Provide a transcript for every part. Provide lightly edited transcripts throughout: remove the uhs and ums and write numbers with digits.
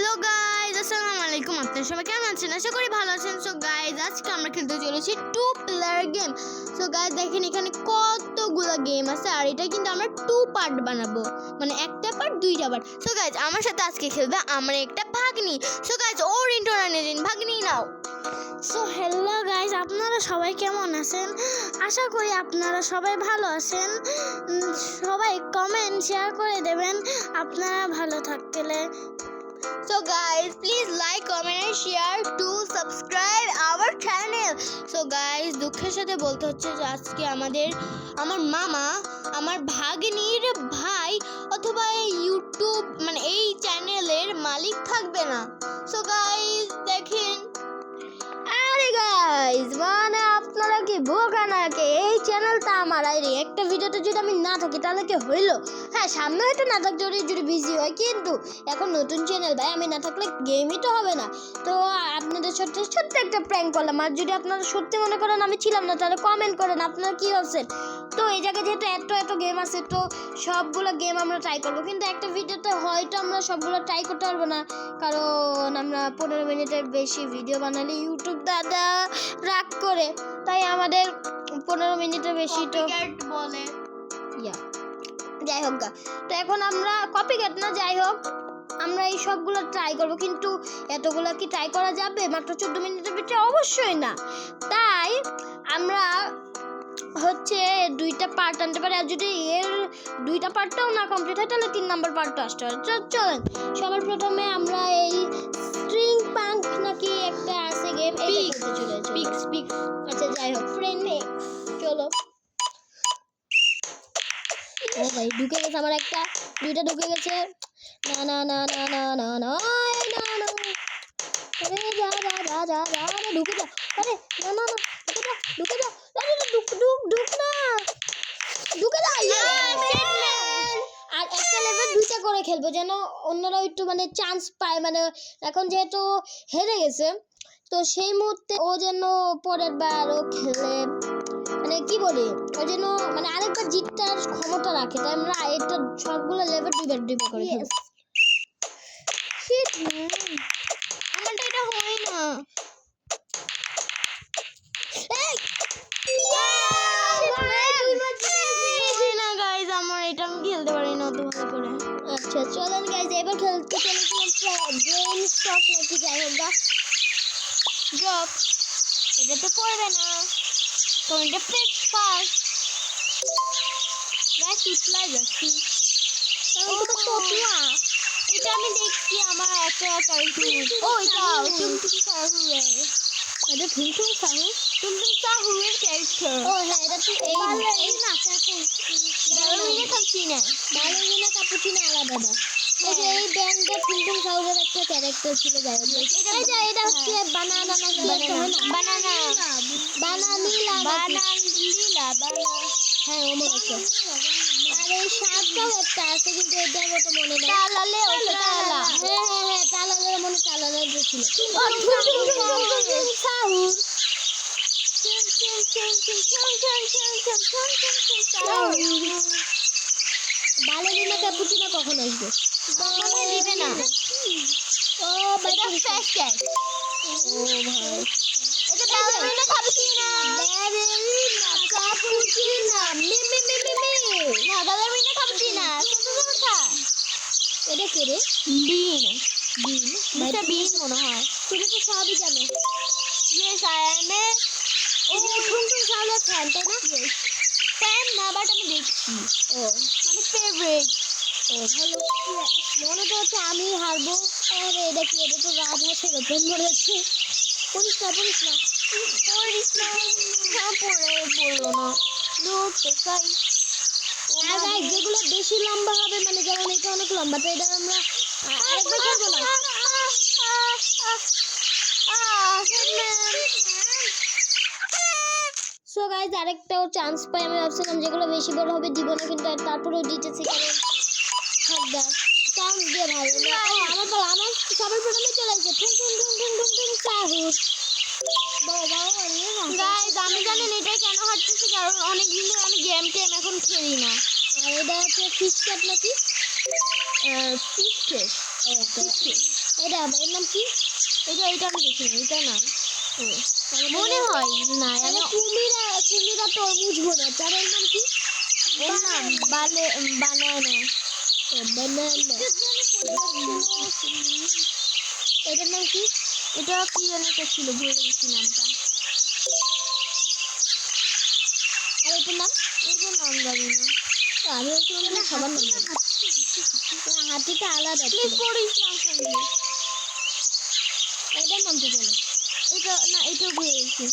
Hello guys, আসসালামু আলাইকুম। আপনারা সবাই কেমন আছেন? আশা করি ভালো আছেন। সো গাইজ, আজকে আমরা খেলতে চলেছি 2 প্লেয়ার গেম। সো গাইজ দেখেন এখানে কতগুলো গেম আছে, আর এটা কিন্তু আমরা 2 পার্ট বানাবো, মানে একটা পার্ট দুইটা পার্ট। সো গাইজ আমার সাথে আজকে খেলবে আমার একটা ভাগ্নি। সো গাইজ ওর ইন্ট্রোটা নিয়ে নিন, ভাগ্নি নাও। সো হ্যালো গাইজ, আপনারা সবাই কেমন আছেন? আশা করি আপনারা সবাই ভালো আছেন। সবাই কমেন্ট শেয়ার করে দেবেন আপনারা ভালো থাকলে। So guys, please like, comment and share to subscribe our channel. So guys, দুঃখের সাথে বলতে হচ্ছে যে আজকে আমার মামা আমার ভাগ্নির ভাই অথবা এই ইউটিউব মানে এই চ্যানেলের মালিক থাকবে না। So guys দেখেন, আরে গাইজ মানে আপনারা কি বোকা নাকি? এই চ্যানেলটা আমার, আর একটা ভিডিওতে যদি আমি না থাকি তাহলে কি হইলো? হ্যাঁ, সামনে হয়তো না থাকতে যদি বিজি হয়, কিন্তু এখন নতুন চ্যানেল ভাই, আমি না থাকলে গেমই তো হবে না। তো আপনাদের সাথে ছোট্ট একটা প্র্যাঙ্ক করলাম, আর যদি আপনারা সত্যি মনে করেন আমি ছিলাম না তাহলে কমেন্ট করেন আপনারা কি ভাবছেন। তো এই জায়গায় যেহেতু এত গেম আছে, তো সবগুলো গেম আমরা ট্রাই করবো, কিন্তু একটা ভিডিওতে হয়তো আমরা সবগুলো ট্রাই করতে পারবো না, কারণ আমরা 15 মিনিটের বেশি ভিডিও বানালে ইউটিউব দাদা রাগ করে, তাই আমাদের 15 মিনিটের বেশি তো বলে যাই হোক গা। তো এখন আমরা কপিক্যাট না, যাই হোক আমরা এই সবগুলো ট্রাই করবো, কিন্তু এতগুলো কি ট্রাই করা যাবে মাত্র 14 মিনিটের ভিতরে? অবশ্যই না। তাই আমরা হচ্ছে 2টা পার্ট আনতে পারি, আর যদি এর 2টা পার্টটাও না কমপ্লিট হয় তাহলে 3 নাম্বার পার্টটা আসতে হয়। চলেন সবার প্রথমে আমরা এই স্ট্রিং পাঙ্ক নাকি একটা আছে গেম, এটা খেলতে চলেছি। পিক্স আচ্ছা যাই হোক, ফ্রেন্ড চলো। ও ভাই ঢুকে গেছে আমার একটা, 2টা ঢুকে গেছে। না না না না না না না না না, আরে যা ঢুকে যা। আরে না না না, ঢুকে যা আরে ঢুক না, ঢুকে যা। আর একটা লেভেল 2টা করে খেলবো, যেন অন্যরাও একটু মানে চান্স পায়। মানে এখন যেহেতু হেরে গেছে, তো সেই মুহূর্তে ও যেন পরের বারও খেলে, মানে কি বলি, ও যেন মানে আরেকবার জিতার ক্ষমতা রাখে। তাই আমরা এটা সবগুলো লেভেল 2বার করে খেলবো। আমারটা এটা হয় না। খেলতে পারি না অত ভালো করে। আচ্ছা চলেন গাইজ, এবার খেলতে চলেছিলাম ব্রেন স্টক নাকি, যাই হোক গা। ড্রপ এটা তো পড়বে না, কারণ এটা ফিক্স পাস। গাইজ উতলাই যাচ্ছি, কারণ এটা পপুয়া। এটা আমি দেখছি আমার একটা কার্টুন। ও এটাও টুমটুম সাহুরে, এটা টুমটুম সাহুরের ক্যারেক্টার। ও হ্যাঁ, এটা তো এই না বালেরিনা কাপুচিনো আলাদা না। এই ব্যান্ডটা টুমটুম সাহুরের একটা ক্যারেক্টার ছিল। যাই হোক, এটা হচ্ছে বানানা নাকি একটা, হয় না? বানানিলা, হ্যাঁ ও মনে হচ্ছে। আর এই শার্টটাও একটা আছে, কিন্তু এটার মতো মনে নেই। হ্যাঁ তালালের মনে তালালের ছিল। বালেরিনা ক্যাপুচিনো কখন আসবে? দিবে না। ও বাবা ফ্রেশ ক্যাট। ও ভাই, এটা বালেরিনা ক্যাপুচিনো। বালেরিনা ক্যাপুচিনো না, বালেরিনা ক্যাপুচিনো কথা। এটা কে রে? বিন এটা বিন মনে হয়। তুমি তো সবই জানো। ইয়েস আই এম এ টুমটুম সাহুরের ফ্যান, তাই না? ফ্যান না, বাট আমি দেখছি। ও মানে ফেভারিট। ও ভালো, মনে তো হচ্ছে আমি হারবো। আরে এটা কি? এটা তো রাজহাঁসের ওপেন মনে হচ্ছে। পড়িস না পড়ে বললো না তো তাই। আর গাইস যেগুলো বেশি লম্বা হবে, মানে যেমন এটা অনেক লম্বা, তো এটা আমরা আরেকবার খেলবো না। সো গাইস আরেকটাও চান্স পাই, আমি ভাবছিলাম যেগুলো বেশি বড় হবে দিব না, কিন্তু তারপরেও দিতেছি, কারণ থাকবা চান্স দিয়ে ভালো না। আমার সবার প্রথমে চলে আসছে টুম সাহুর। গাইস আমি জানেন এটা কেন হাঁটতেছি, কারণ অনেক দিন ধরে আমি গেম এখন খেলি না। আর এটা হচ্ছে ফিশ ক্যাট নাকি ফিশ ক্যাট। এটা এর নাম কি? এটা আমি দেখিনি, এটা না ও, মনে হয় না। আরে কুমিরা তরমুজ মনে হচ্ছে। আর এর নাম কি? এর নাম বানানা। বানানা। এটার নাম কি? এটা কি যেন একটা ছিল, ভুলে গেছি নামটা। আর এটার নাম? এটার নাম জানি না। আমি সবার নাম জানি। হাতিটা আলাদা ছিল। প্লিজ পড়িস না শুনবি। এটার নাম তো জানো। এটা না, এটা ভুলে গেছি।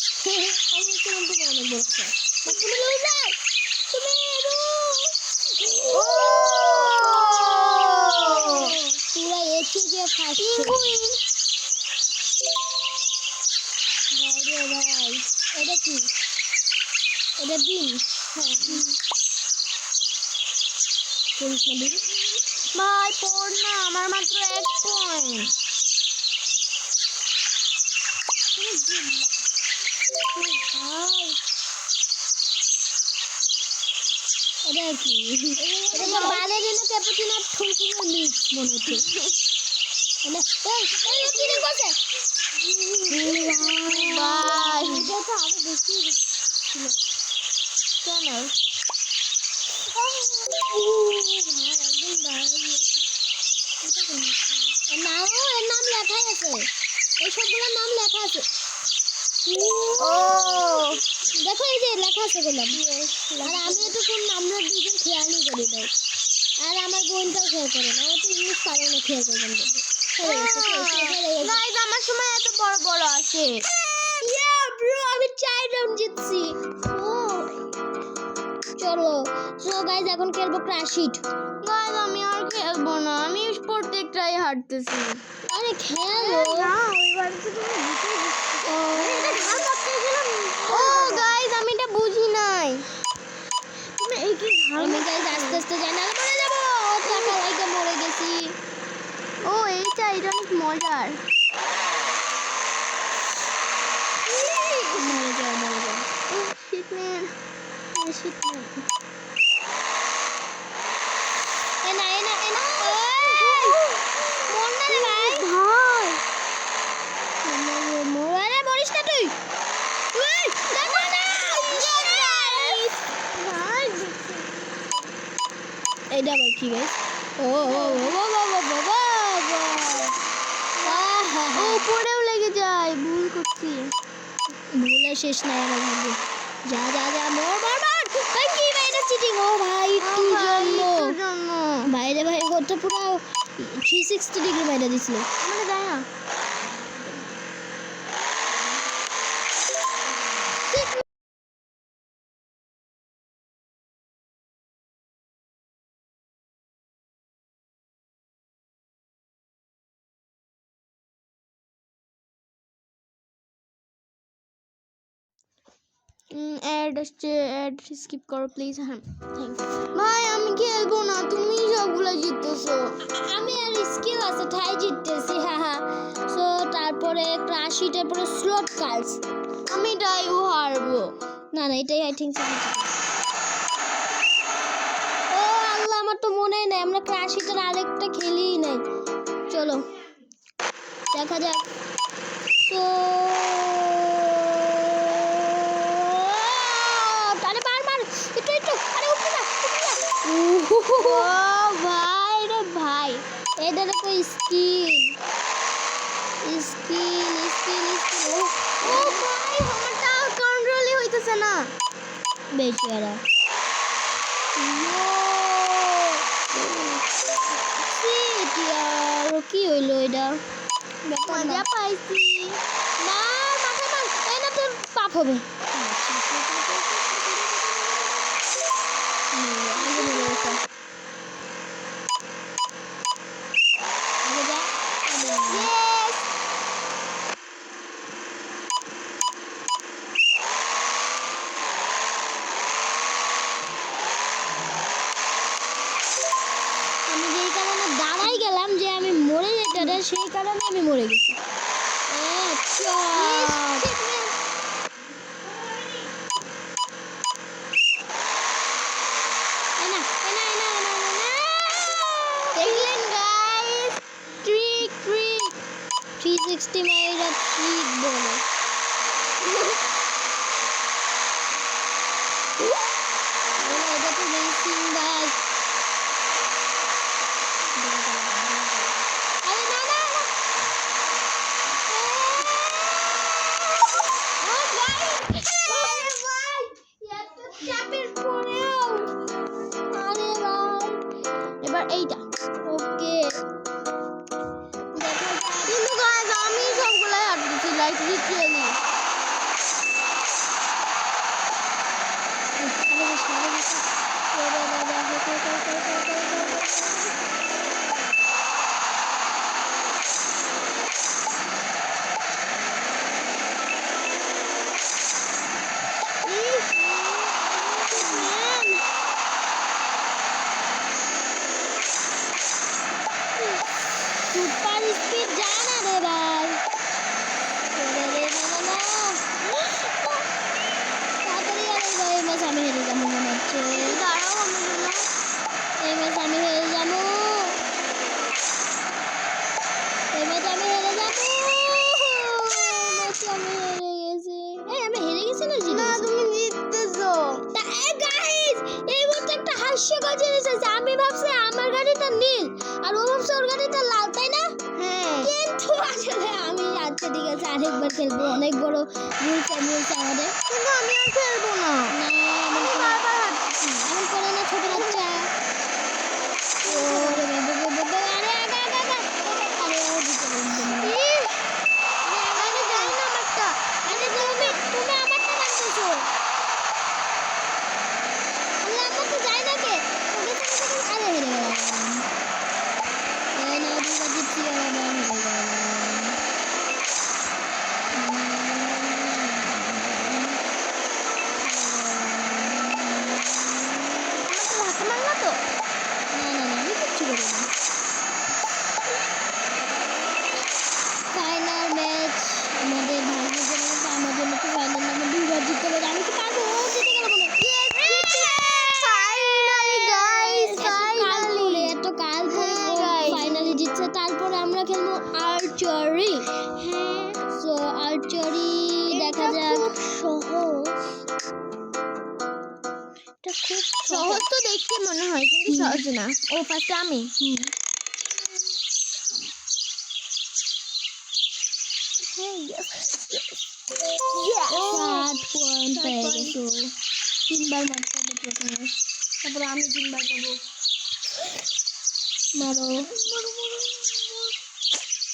আমি বলছিলাম তুমি অনেক বড় খেলা। তুমি লুজার, তুমি ও পুরা এসে যে ফার্স্ট পিঙ্গুইন। ভাই রে ভাই, এটা কি? এটা ডিম। হ্যাঁ পড়িস না ডিম। ভাই পড় না, আমার মাত্র 1 পয়েন্ট। এটা কি? এটা তো বালেরিনা ক্যাপুচিনো ঠুনঠুনো মিক্স মনে হচ্ছে। মানে এই চিনি করছে। ভাই এটা তো আরো বেশি ছিল। কেন? এর নাম লেখাই আছে। এই সবগুলোর নাম লেখা আছে। ও দেখো এই যে লেখা আছে বললাম। আর আমি এতক্ষণ আমরা দুজন খেয়ালই করি নাই। আর আমার বোনটাও খেয়াল করে না, ও তো ইংলিশ পারে না খেয়াল করবেন বলে। গাইস আমার সময় এত বড় বড় আসে। আমি 4 রাউন্ড জিতছি। চলো সো গাইস এখন খেলবো ক্র্যাশ হিট। গাইস আমি আর খেলবো না, আমি প্রত্যেকটাই হারতেছি। আরে খেলো না ওইবার তো তুমি ও গাইস আমি এটা বুঝি নাই। তুমি এই কি আমি গাইস আস্তে আস্তে যাই না মরে যাবো। টাকা লাইগা মরে গেছি। ও এটা অনেক মজার। মরে যাও ও শিট ম্যান। শিট না এনা মর না রে ভাই। ভাই আরে মরিস না তুই। দেখো না এইটা আবার কি গাইস? ও ও পড়েও লেগে যায়, ভুল করছি। ভুলে শেষ নাই আমার ভাগ্য। যা মর ভাই কি ভাই এটা চিটিং। ও ভাই ও একটু ভাই, জন্য একটুর জন্য বাইরে ভাই কত পুরো 360 ডিগ্রি বাইরে দিছিল। মানে যায় না। অ্যাড আসছে, অ্যাড স্কিপ করো প্লিজ। হ্যাঁ থ্যাংক ভাই আমি খেলবো না, তুমি সবগুলো জিততেছো। আমি আর স্কিল আছে ঠাই জিততেছি। হ্যাঁ সো তারপরে ক্র্যাশ হিটের পরে স্লট কার্ডস। আমি এটাইও হারবো। না এটাই আই থিংক ও আল্লাহ আমার তো মনেই নাই আমরা ক্র্যাশ হিটের আরেকটা খেলিই নাই। চলো দেখা যাক। তো আরে মার একটু আরে উঠে না ও ভাই রে ভাই, এটা দেখো স্কিল ও ভাই আমারটা কন্ট্রোলই হইতেছে না। বেচারা কি হইলো এটা? মজা পাইছি। মার এই না তোর পাপ হবে। Yes! আমি যেই কারণে দাঁড়াই গেলাম যে আমি মরে যেতে না, সেই কারণে আমি মরে গেছি। দেখলেন গাইস, ট্রিক 360 মাইরা ট্রিক বলে এটা তো রেসিং বাইক আরে না না এবার এইটা ওকে কিন্তু গাইস আমি সবগুলাই হাঁটতেছি লাইক লিটারালি সুপার স্পিড যায় না রে ভাই তাড়াতাড়ি আর এই ম্যাচ আমি হেরে যাবো মনে হচ্ছে দাঁড়াও আমি বললাম এই ম্যাচ আমি হেরে যাবো এই ম্যাচ আমি হেরে যাবো ম্যাচ আমি হেরে গেছি আমি হেরে গেছি না জিতে না গেছি? তুমি জিততেছো গাইস এই মুহূর্তে একটা হাস্যকর জিনিস আছে আমি ভাবছি আমার গাড়িটা নীল আর ও ভাবছে ওর গাড়িটা লাল তাই না হ্যাঁ কিন্তু আসলে আমি আচ্ছা ঠিক আছে আরেকবার খেলবো অনেক বড় রুলস আমাদের কিন্তু আমি আর খেলবো না না আমি বারবার হাঁটতেছি এমন করে না ছোট বাচ্চা ওরে বাবা আরে আগা আগা আগা আরে ও দিতে বলবো ইস, আমি জানি না আমারটা আরে তুমি আমারটা বাঁচতেছো আল্লাহ আমার তো যাই না কে আরে হেরে গেলাম এই না দুবার জিতছি আবার হেরে গেলাম আমাকে ধাক্কা মারলা তো আমি কিচ্ছু করি না ফাইনাল ম্যাচ আমাদের ভাগ্যের জন্য কিন্তু আমার জন্য তো ফাইনাল আমরা দুবার জিততে পারি আমি কি পারবো ও জিতে গেল বলে ফাইনালি গাইস ফাইনালি এত কাল পরে হ্যাঁ, guys. ফাইনালি জিতছে তারপরে আমরা খেলবো আর্চারি হ্যাঁ সো আর্চারি দেখা এটা যাক খুব সহজ এটা খুব সহজ তো দেখতে মনে হয় কিন্তু সহজ না ও ফার্স্টে আমি হ্যাঁ yes 7 পয়েন্ট পেয়ে গেছো তিনবার মারতে হবে প্রথমে তারপরে আমি তিনবার পাবো মারো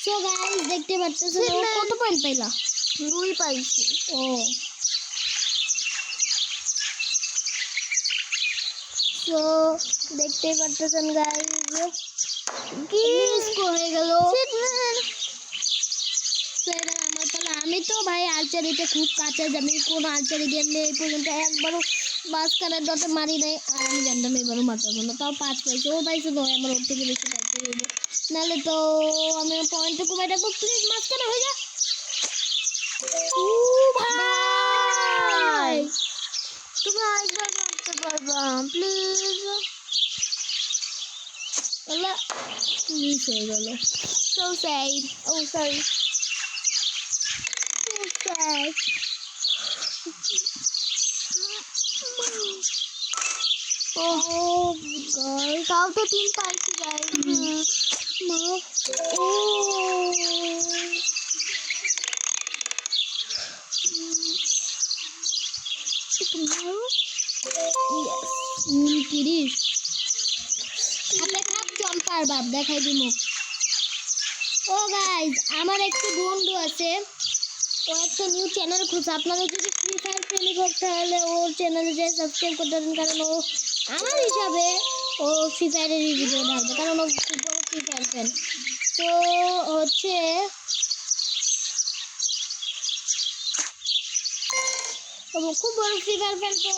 সো গাইস দেখতে পাচ্ছেন ও কত পয়েন্ট পাইলা 2 পাইছি ও সো দেখতে পাচ্ছেন গাইস কি স্কোর হয়ে গেল Shitman. সেটা আমার পালা আমি তো ভাই আর্চারিতে খুব কাছে আমি কোন আর্চারি গেম নেই এই পর্যন্ত একবারও মাঝখানের ডটে মারি নাই আর আমি জানতাম এবারও মারতে না তাও 5 পাইছে ও পাইছে নয় আমার ওর থেকে বেশি পাইতে হবে নাহলে তো আমি পয়েন্টে কমাই রাখবো প্লিজ মাঝখানে হয়ে যা ও ভাই তুমি আরেকবার মারতে পারবা প্লিজ আল্লাহ মিস হয়ে গেল সো স্যাড ও sorry so sad oh god তাও তো 3 পাইছি গাইস মা ও তোমারও তিরিশ হাতে খাপ চম্পার বাপ দেখাই দিমু ও গাইজ আমার একটা বন্ধু আছে ও একটা নিউ চ্যানেল খুঁজছে আপনারা যদি ফ্রি ফায়ার প্রেমিক হোক তাহলে ওর চ্যানেলে যে সাবস্ক্রাইব করতে পারেন কারণ ও আমার হিসাবে ও ফ্রি ফায়ারের ভিডিও ঢালবে কারণ ও খুব বড় ফ্রি ফায়ার ফ্যান তো হচ্ছে ও খুব বড় ফ্রি ফায়ার ফ্যান তো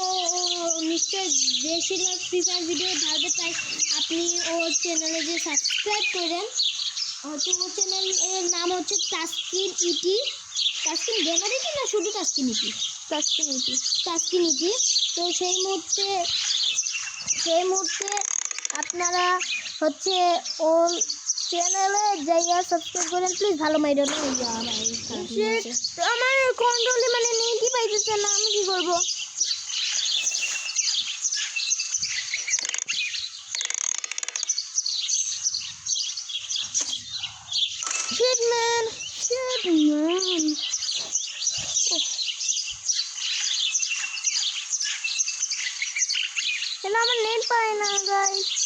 নিশ্চয়ই বেশিরভাগ ফ্রি ফায়ার ভিডিও ঢালবে তাই আপনি ওর চ্যানেলে যে সাবস্ক্রাইব করেন হচ্ছে ওর চ্যানেলের নাম হচ্ছে তাসকিন ইটি তাসকিন গেমার ইটি না শুধু তাসকিন ইটি তাসকিন ইটি তো সেই মুহূর্তে আপনারা হচ্ছে ওর চ্যানেলে যাইয়া সাবস্ক্রাইব করেন প্লিজ। ভালো মাইরো না আমার কন্ট্রোলে মানে নেটই পাইতেছে না, আমি কি করব? শিট ম্যান, আমার নেট পায় না গাইস।